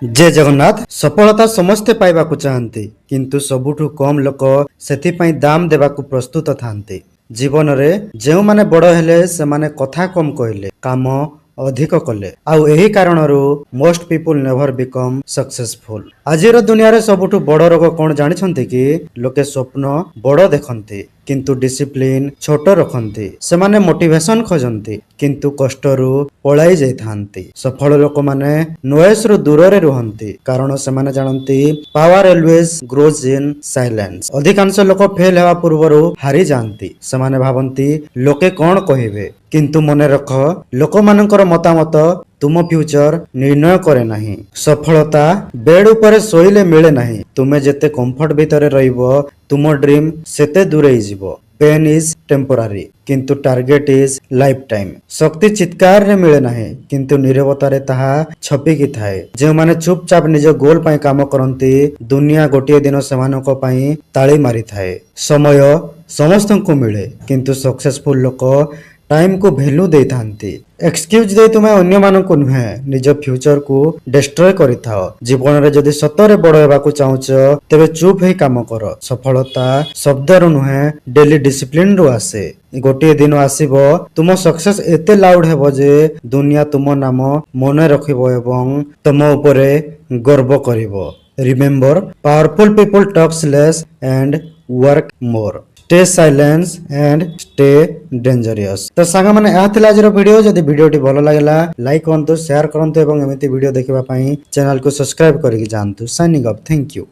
जय जगन्नाथ। सफलता समस्ते पाइबाकू चाहती किंतु सबुठु कम लोक सेथिपाई दाम देबाकू प्रस्तुत थांती। जीवन रे जेउ माने बड़ हेले से माने कथा कम कहले काम अधिक कले आउ एही कारणरू most people never become successful. आजिर दुनिया रे सबुठु बड़ रोग कोन जानिछंती कि लोके स्वप्न बड़ देखंती किंतु डिसिप्लिन छोट रखंती। सेमाने मोटिवेशन खोजंती किंतु कष्टरू पळाई जाइथांती। सफल लोक माने नॉइस रु दूर रे रुहंती कारण सेमाने जानंती power always grows in silence. अधिकांश लोक फेल हेवा पूर्वरू हारि जानती। सेमाने भाबंती लोके कोन कहिबे किंतु मने रख लोक मानकर मतामत तुम फ्यूचर निर्णय करे नाही। सफलता बेड ऊपर सोइले मिले नाही। तुमे जेते कंफर्ट भीतर रहिबो तुम ड्रीम सेते दूरे जीवो। पेन इज टेम्पोरारी किंतु टार्गेट इज लाइफ टाइम। शक्ति चित्कार रे मिले नाही किंतु नीरवता रे ताहा छपिकी थाए। जे माने चुपचाप निज गोल पाई काम करंती दुनिया गोटिए दिन सेमानक पाई ताली मारी थाए। समय समस्तंकु मिले किंतु सक्सेसफुल लोक टाइम को वैल्यू दे थांती। एक्सक्यूज दे तुमे अन्य मानक नुहे निज फ्यूचर को डिस्ट्रॉय करिथाओ। जीवन रे जदि सतरे बड़ हेबाकू चाहुच तेबे चुप हे काम कर। सफलता शब्द रु नुहे डेली डिसिप्लिन रु आसे। गोटे दिन आसीबो तुम सक्सेस एते लाउड हेबो जे दुनिया तुम नाम मने रखिबो एवं तुम उपरे गर्व करिवो। Remember powerful people talks less and work more. Stay silence and stay dangerous. तो सांगा माने आथिला आज वीडियो जदि वीडियोटी भलो लागला लाइक करंतु शेयर करंतु एवं एमिति वीडियो देखिबा पई चैनल को सब्सक्राइब करिक जानतु। Signing off thank you.